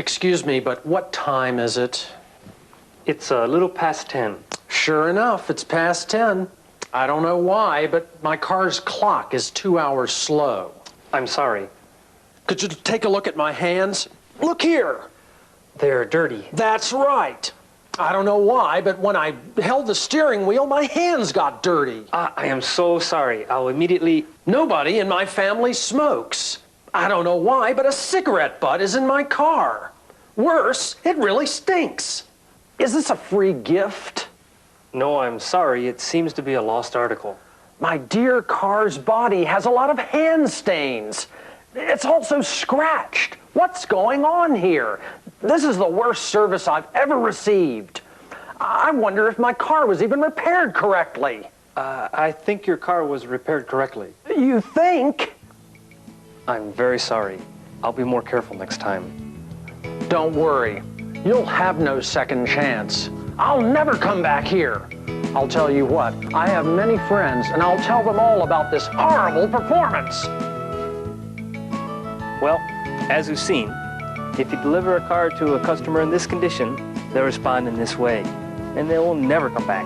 Excuse me, but what time is it? It's a little past 10. Sure enough, it's past 10. I don't know why, but my car's clock is 2 hours slow. I'm sorry. Could you take a look at my hands? Look here. They're dirty. That's right. I don't know why, but when I held the steering wheel, my hands got dirty. I am so sorry. I'll immediately... Nobody in my family smokes. I don't know why, but a cigarette butt is in my car. Worse, it really stinks. Is this a free gift? No, I'm sorry. It seems to be a lost article. My dear car's body has a lot of hand stains. It's also scratched. What's going on here? This is the worst service I've ever received. I wonder if my car was even repaired correctly. I think your car was repaired correctly. You think? I'm very sorry. I'll be more careful next time. Don't worry. You'll have no second chance. I'll never come back here. I'll tell you what, I have many friends, and I'll tell them all about this horrible performance. Well, as you've seen, if you deliver a car to a customer in this condition, they'll respond in this way, and they will never come back.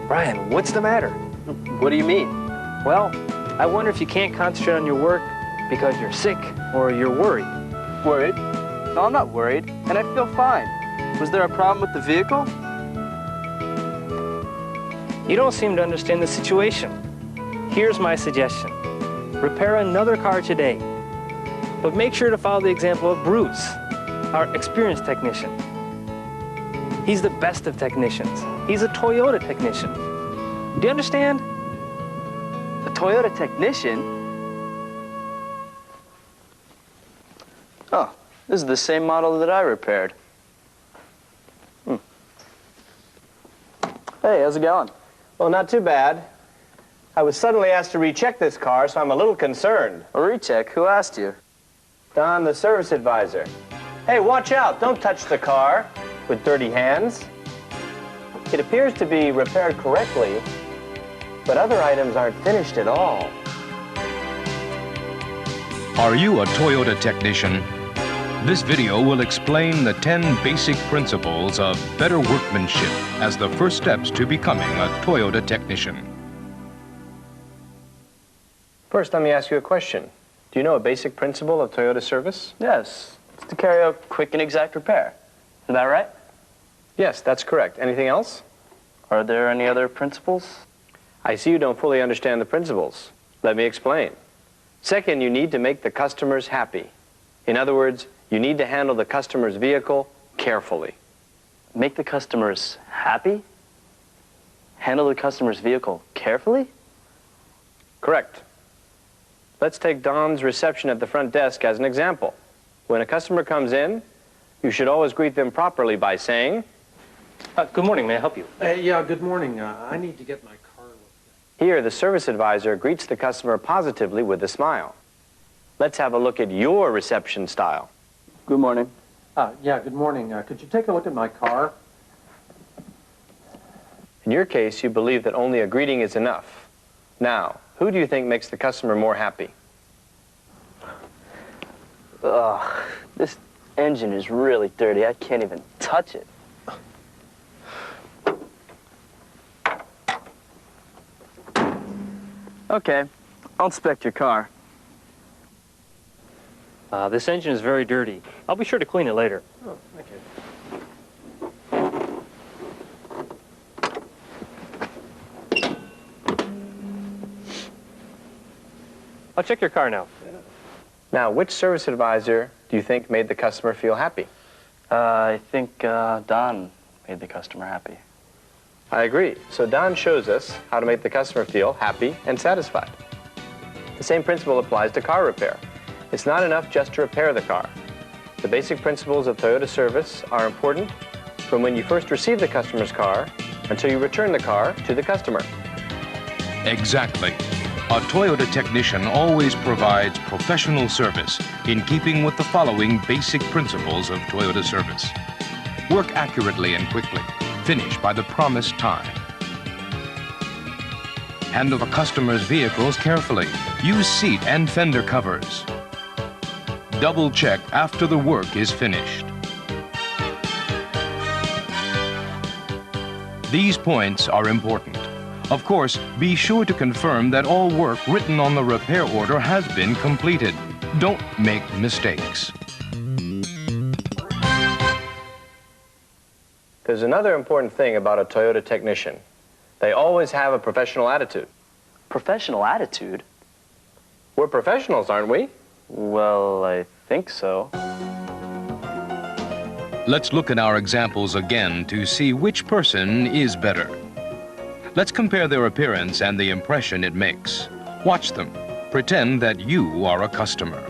Brian, what's the matter? What do you mean? Well, I wonder if you can't concentrate on your work because you're sick or you're worried. Worried? No, I'm not worried, and I feel fine. Was there a problem with the vehicle? You don't seem to understand the situation. Here's my suggestion. Repair another car today, but make sure to follow the example of Bruce, our experienced technician. He's the best of technicians. He's a Toyota technician. Do you understand? A Toyota technician? Oh, this is the same model that I repaired. Hey, how's it going? Well, not too bad. I was suddenly asked to recheck this car, so I'm a little concerned. A recheck? Who asked you? Don, the service advisor. Hey, watch out. Don't touch the car with dirty hands. It appears to be repaired correctly, but other items aren't finished at all. Are you a Toyota technician? This video will explain the 10 basic principles of better workmanship as the first steps to becoming a Toyota technician. First, let me ask you a question. Do you know a basic principle of Toyota service? Yes, it's to carry out quick and exact repair. Is that right? Yes, that's correct. Anything else? Are there any other principles? I see you don't fully understand the principles. Let me explain. Second, you need to make the customers happy. In other words, you need to handle the customer's vehicle carefully. Make the customers happy? Handle the customer's vehicle carefully? Correct. Let's take Don's reception at the front desk as an example. When a customer comes in, you should always greet them properly by saying, Good morning, may I help you? Yeah, good morning. I need to get my car looked at. Here, the service advisor greets the customer positively with a smile. Let's have a look at your reception style. Good morning. Yeah, good morning. Could you take a look at my car? In your case, you believe that only a greeting is enough. Now, who do you think makes the customer more happy? Ugh, this engine is really dirty. I can't even touch it. Okay, I'll inspect your car. This engine is very dirty. I'll be sure to clean it later. Oh, okay. I'll check your car now. Now, which service advisor do you think made the customer feel happy? I think Don made the customer happy. I agree. So Don shows us how to make the customer feel happy and satisfied. The same principle applies to car repair. It's not enough just to repair the car. The basic principles of Toyota service are important from when you first receive the customer's car until you return the car to the customer. Exactly. A Toyota technician always provides professional service in keeping with the following basic principles of Toyota service. Work accurately and quickly. Finish by the promised time. Handle the customer's vehicles carefully. Use seat and fender covers. double check after the work is finished. These points are important. Of course, be sure to confirm that all work written on the repair order has been completed. Don't make mistakes. There's another important thing about a Toyota technician. They always have a professional attitude. Professional attitude? We're professionals, aren't we? Well, I think so. Let's look at our examples again to see which person is better. Let's compare their appearance and the impression it makes. Watch them. Pretend that you are a customer.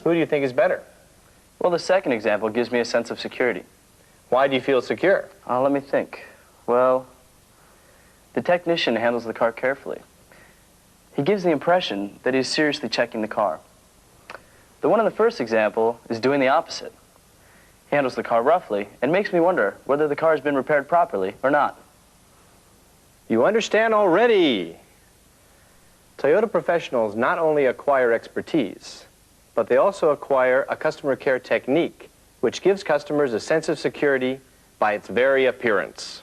Who do you think is better? Well, the second example gives me a sense of security. Why do you feel secure? Let me think. Well, the technician handles the car carefully. He gives the impression that he's seriously checking the car. The one in the first example is doing the opposite. He handles the car roughly and makes me wonder whether the car has been repaired properly or not. You understand already. Toyota professionals not only acquire expertise, but they also acquire a customer care technique, which gives customers a sense of security by its very appearance.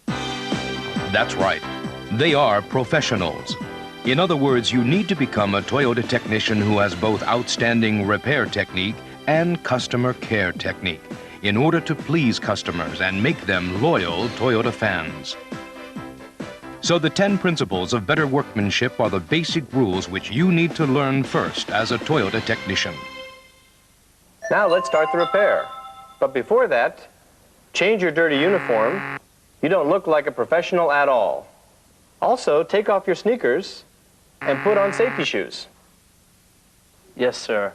That's right. They are professionals. In other words, you need to become a Toyota technician who has both outstanding repair technique and customer care technique in order to please customers and make them loyal Toyota fans. So the 10 principles of better workmanship are the basic rules which you need to learn first as a Toyota technician. Now let's start the repair. But before that, change your dirty uniform. You don't look like a professional at all. Also, take off your sneakers and put on safety shoes. Yes, sir.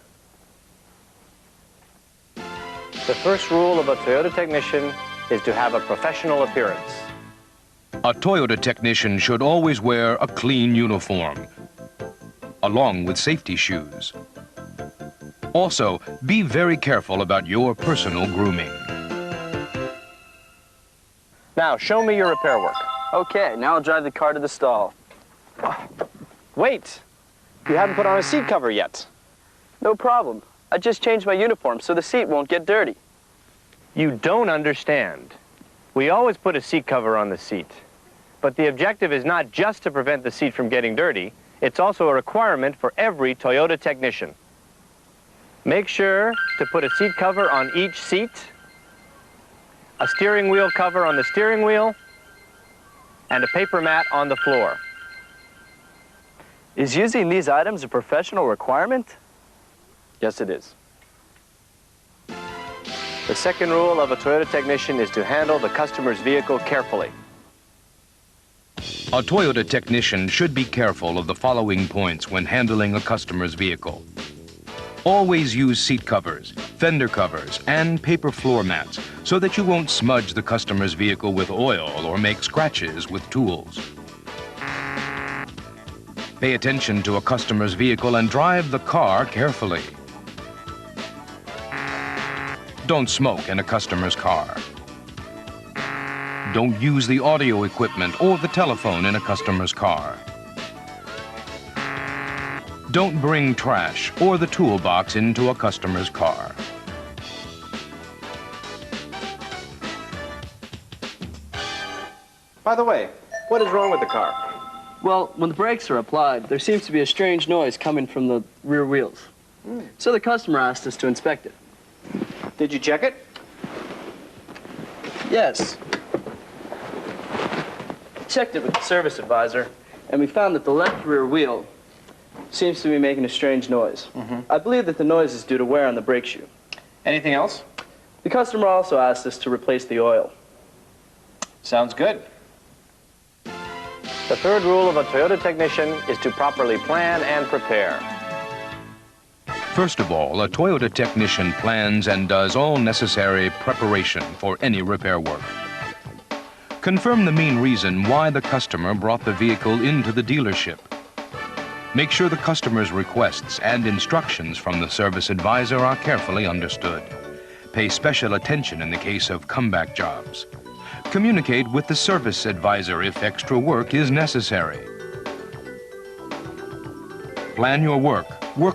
The first rule of a Toyota technician is to have a professional appearance. A Toyota technician should always wear a clean uniform, along with safety shoes. Also, be very careful about your personal grooming. Now, show me your repair work. Okay, now I'll drive the car to the stall. Wait! You haven't put on a seat cover yet. No problem. I just changed my uniform so the seat won't get dirty. You don't understand. We always put a seat cover on the seat. But the objective is not just to prevent the seat from getting dirty, it's also a requirement for every Toyota technician. Make sure to put a seat cover on each seat, a steering wheel cover on the steering wheel, and a paper mat on the floor. Is using these items a professional requirement? Yes, it is. The second rule of a Toyota technician is to handle the customer's vehicle carefully. A Toyota technician should be careful of the following points when handling a customer's vehicle. Always use seat covers, fender covers, and paper floor mats so that you won't smudge the customer's vehicle with oil or make scratches with tools. Pay attention to a customer's vehicle and drive the car carefully. Don't smoke in a customer's car. Don't use the audio equipment or the telephone in a customer's car. Don't bring trash or the toolbox into a customer's car. By the way, what is wrong with the car? Well, when the brakes are applied, there seems to be a strange noise coming from the rear wheels. So the customer asked us to inspect it. Did you check it? Yes. Checked it with the service advisor, and we found that the left rear wheel seems to be making a strange noise. I believe that the noise is due to wear on the brake shoe. Anything else? The customer also asked us to replace the oil. Sounds good. The third rule of a Toyota technician is to properly plan and prepare. First of all, a Toyota technician plans and does all necessary preparation for any repair work. Confirm the main reason why the customer brought the vehicle into the dealership. Make sure the customer's requests and instructions from the service advisor are carefully understood. Pay special attention in the case of comeback jobs. Communicate with the service advisor if extra work is necessary. Plan your work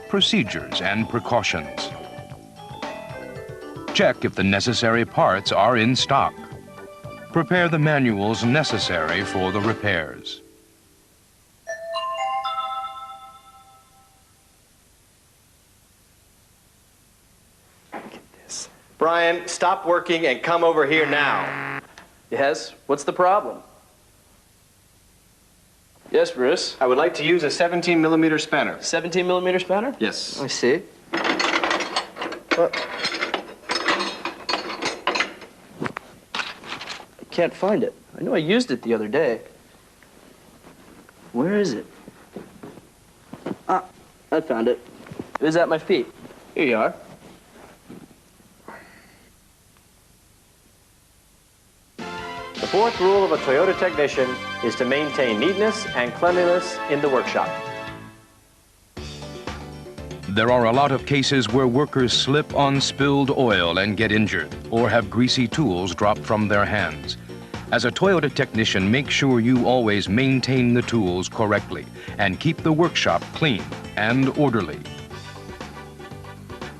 procedures, and precautions. Check if the necessary parts are in stock. Prepare the manuals necessary for the repairs. Brian, stop working and come over here now. Yes? What's the problem? Yes, Bruce? I would like to use a 17mm spanner. 17mm spanner? Yes. I see. What? I can't find it. I know I used it the other day. Where is it? Ah, I found it. It was at my feet. Here you are. The fourth rule of a Toyota technician is to maintain neatness and cleanliness in the workshop. There are a lot of cases where workers slip on spilled oil and get injured, or have greasy tools drop from their hands. As a Toyota technician, make sure you always maintain the tools correctly and keep the workshop clean and orderly.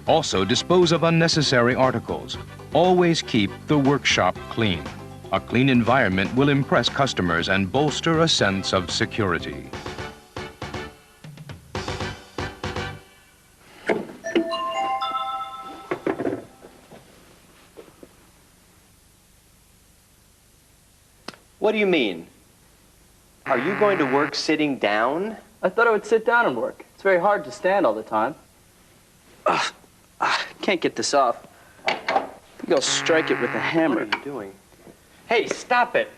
Also, dispose of unnecessary articles. Always keep the workshop clean. A clean environment will impress customers and bolster a sense of security. What do you mean? Are you going to work sitting down? I thought I would sit down and work. It's very hard to stand all the time. Can't get this off. I think I'll strike it with a hammer. What are you doing? Hey, stop it!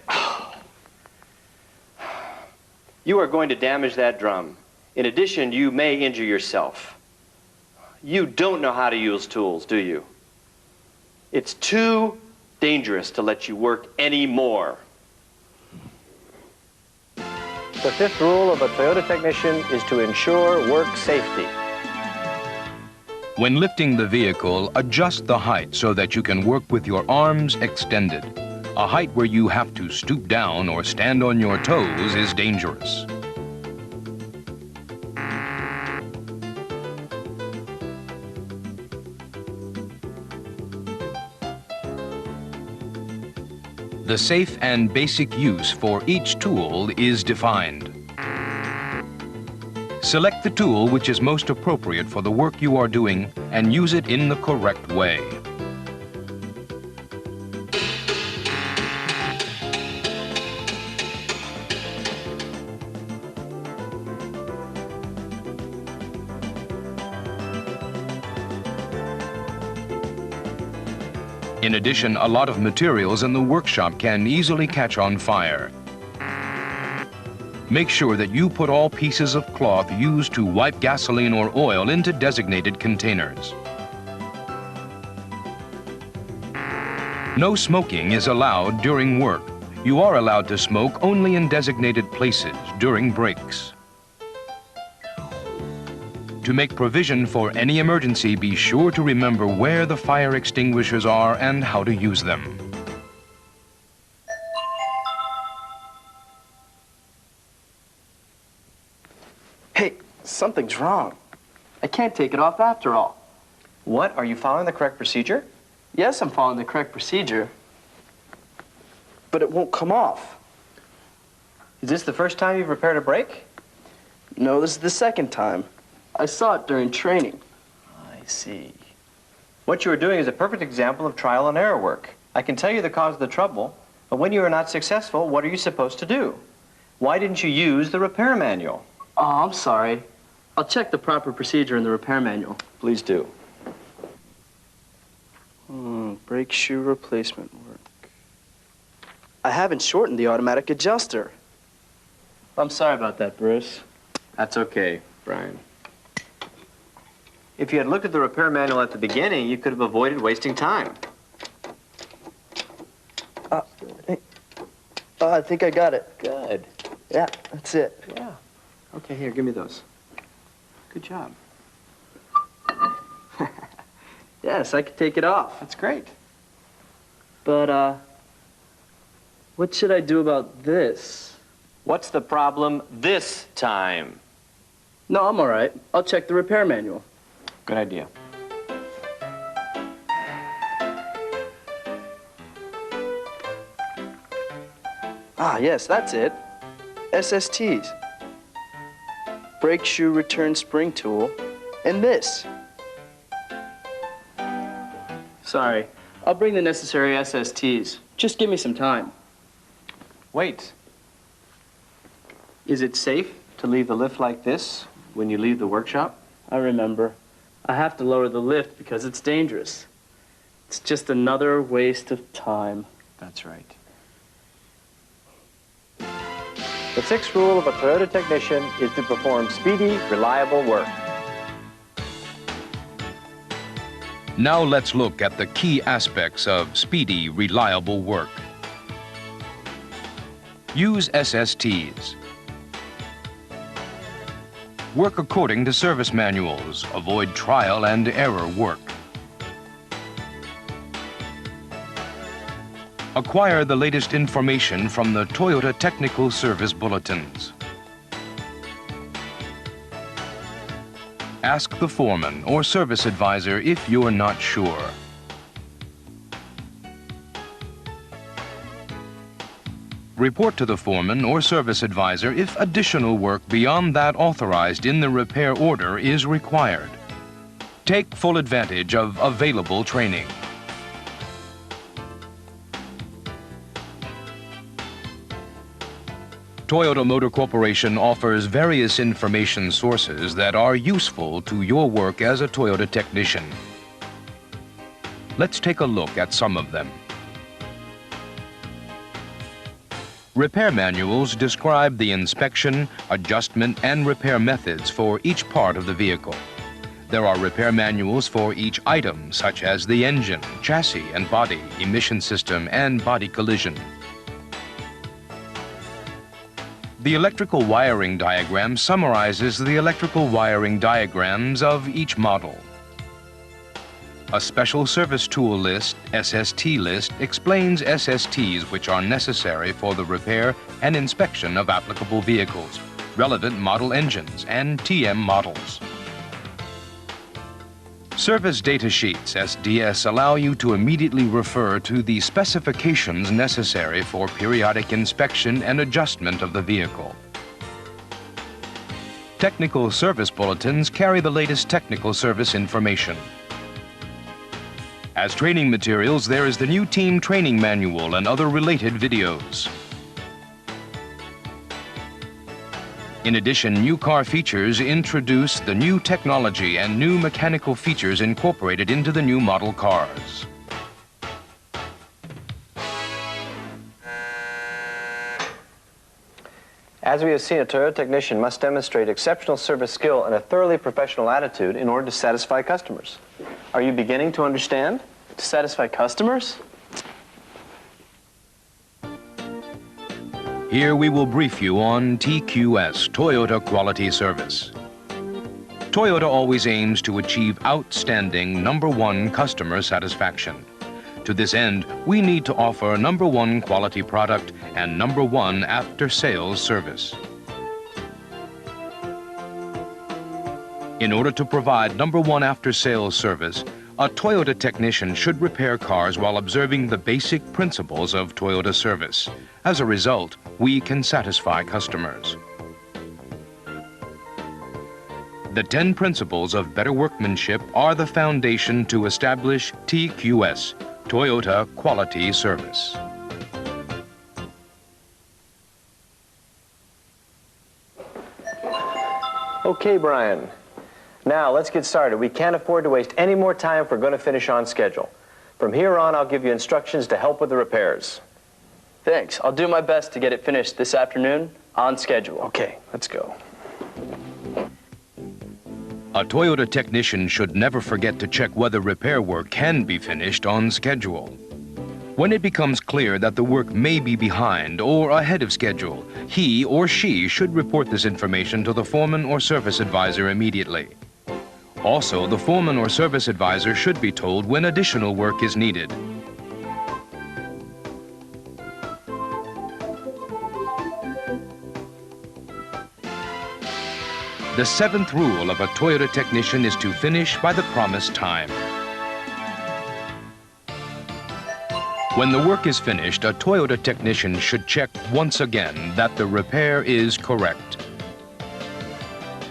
You are going to damage that drum. In addition, you may injure yourself. You don't know how to use tools, do you? It's too dangerous to let you work anymore. The fifth rule of a Toyota technician is to ensure work safety. When lifting the vehicle, adjust the height so that you can work with your arms extended. A height where you have to stoop down or stand on your toes is dangerous. The safe and basic use for each tool is defined. Select the tool which is most appropriate for the work you are doing and use it in the correct way. In addition, a lot of materials in the workshop can easily catch on fire. Make sure that you put all pieces of cloth used to wipe gasoline or oil into designated containers. No smoking is allowed during work. You are allowed to smoke only in designated places during breaks. To make provision for any emergency, be sure to remember where the fire extinguishers are and how to use them. Hey, something's wrong. I can't take it off after all. What? Are you following the correct procedure? Yes, I'm following the correct procedure. But it won't come off. Is this the first time you've repaired a brake? No, this is the second time. I saw it during training. I see. What you are doing is a perfect example of trial and error work. I can tell you the cause of the trouble, but when you are not successful, what are you supposed to do? Why didn't you use the repair manual? Oh, I'm sorry. I'll check the proper procedure in the repair manual. Please do. Brake shoe replacement work. I haven't shortened the automatic adjuster. I'm sorry about that, Bruce. That's okay, Brian. If you had looked at the repair manual at the beginning, you could have avoided wasting time. I think I got it. Good. Yeah, that's it. Yeah. Okay, here, give me those. Good job. Yes, I could take it off. That's great. But, what should I do about this? What's the problem this time? No, I'm all right. I'll check the repair manual. Good idea. Ah, yes, that's it. SSTs. Brake shoe return spring tool. And this. Sorry. I'll bring the necessary SSTs. Just give me some time. Wait. Is it safe to leave the lift like this when you leave the workshop? I remember. I have to lower the lift because it's dangerous. It's just another waste of time. That's right. The sixth rule of a Toyota technician is to perform speedy, reliable work. Now let's look at the key aspects of speedy, reliable work. Use SSTs. Work according to service manuals. Avoid trial and error work. Acquire the latest information from the Toyota Technical Service Bulletins. Ask the foreman or service advisor if you're not sure. Report to the foreman or service advisor if additional work beyond that authorized in the repair order is required. Take full advantage of available training. Toyota Motor Corporation offers various information sources that are useful to your work as a Toyota technician. Let's take a look at some of them. Repair manuals describe the inspection, adjustment, and repair methods for each part of the vehicle. There are repair manuals for each item, such as the engine, chassis and body, emission system, and body collision. The electrical wiring diagram summarizes the electrical wiring diagrams of each model. A special service tool list, SST list, explains SSTs which are necessary for the repair and inspection of applicable vehicles, relevant model engines, and TM models. Service data sheets, SDS, allow you to immediately refer to the specifications necessary for periodic inspection and adjustment of the vehicle. Technical service bulletins carry the latest technical service information. As training materials, there is the new team training manual and other related videos. In addition, new car features introduce the new technology and new mechanical features incorporated into the new model cars. As we have seen, a Toyota technician must demonstrate exceptional service skill and a thoroughly professional attitude in order to satisfy customers. Are you beginning to understand? To satisfy customers? Here we will brief you on TQS, Toyota Quality Service. Toyota always aims to achieve outstanding #1 customer satisfaction. To this end, we need to offer #1 quality product and #1 after-sales service. In order to provide #1 after-sales service, a Toyota technician should repair cars while observing the basic principles of Toyota service. As a result, we can satisfy customers. The 10 principles of better workmanship are the foundation to establish TQS, Toyota Quality Service. Okay, Brian. Now, let's get started. We can't afford to waste any more time if we're going to finish on schedule. From here on, I'll give you instructions to help with the repairs. Thanks. I'll do my best to get it finished this afternoon on schedule. Okay, let's go. A Toyota technician should never forget to check whether repair work can be finished on schedule. When it becomes clear that the work may be behind or ahead of schedule, he or she should report this information to the foreman or service advisor immediately. Also, the foreman or service advisor should be told when additional work is needed. The seventh rule of a Toyota technician is to finish by the promised time. When the work is finished, a Toyota technician should check once again that the repair is correct.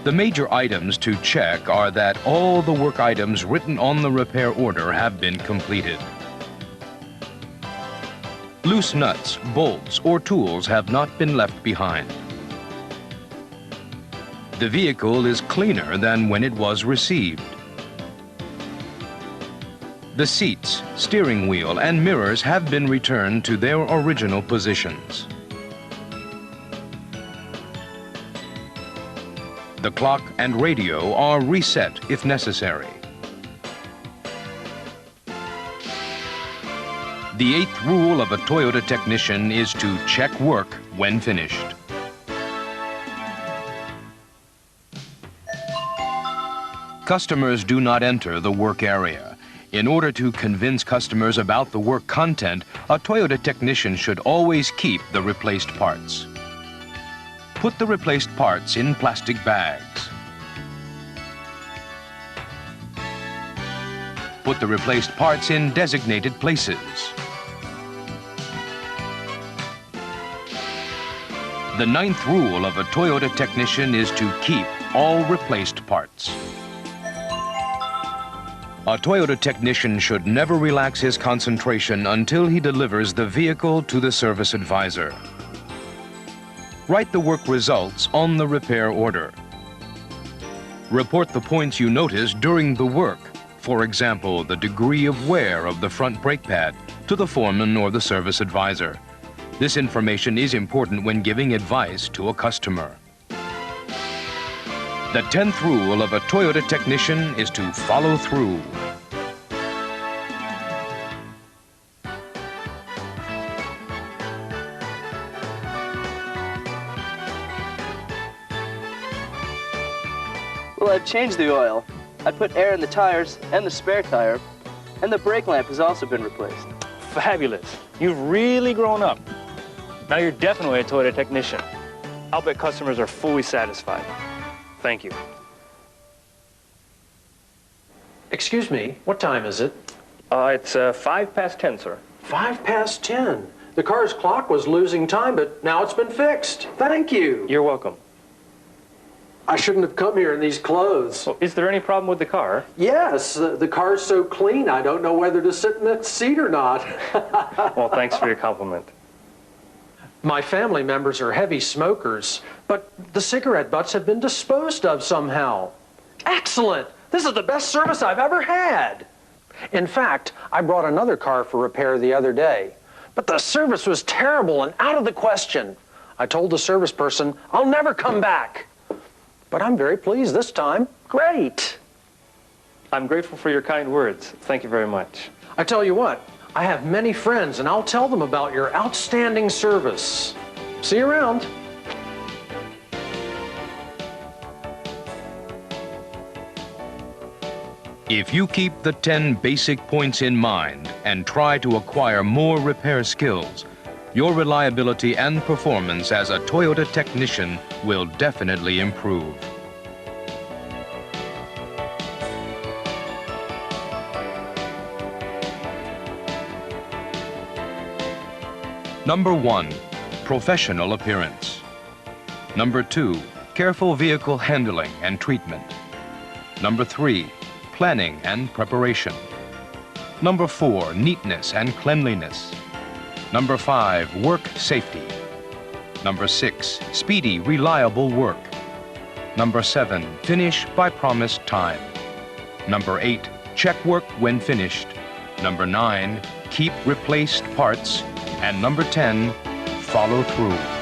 The major items to check are that all the work items written on the repair order have been completed. Loose nuts, bolts, or tools have not been left behind. The vehicle is cleaner than when it was received. The seats, steering wheel, and mirrors have been returned to their original positions. The clock and radio are reset if necessary. The eighth rule of a Toyota technician is to check work when finished. Customers do not enter the work area. In order to convince customers about the work content, a Toyota technician should always keep the replaced parts. Put the replaced parts in plastic bags. Put the replaced parts in designated places. The ninth rule of a Toyota technician is to keep all replaced parts. A Toyota technician should never relax his concentration until he delivers the vehicle to the service advisor. Write the work results on the repair order. Report the points you noticed during the work, for example, the degree of wear of the front brake pad, to the foreman or the service advisor. This information is important when giving advice to a customer. The 10th rule of a Toyota technician is to follow through. Well, I've changed the oil. I put air in the tires and the spare tire, and the brake lamp has also been replaced. Fabulous. You've really grown up. Now you're definitely a Toyota technician. I'll bet customers are fully satisfied. Thank you. Excuse me, what time is it? It's 5 past 10, sir. 5 past 10. The car's clock was losing time, but now it's been fixed. Thank you. You're welcome. I shouldn't have come here in these clothes. Well, is there any problem with the car? Yes, the car's so clean, I don't know whether to sit in that seat or not. Well, thanks for your compliment. My family members are heavy smokers, but the cigarette butts have been disposed of somehow. Excellent! This is the best service I've ever had. In fact, I brought another car for repair the other day, but the service was terrible and out of the question. I told the service person, I'll never come back. But I'm very pleased this time. Great! I'm grateful for your kind words. Thank you very much. I tell you what, I have many friends, and I'll tell them about your outstanding service. See you around. If you keep the 10 basic points in mind and try to acquire more repair skills, your reliability and performance as a Toyota technician will definitely improve. Number 1, professional appearance. Number 2, careful vehicle handling and treatment. Number 3, planning and preparation. Number 4, neatness and cleanliness. Number 5, work safety. Number 6, speedy, reliable work. Number 7, finish by promised time. Number 8, check work when finished. Number 9, keep replaced parts. And number 10, follow through.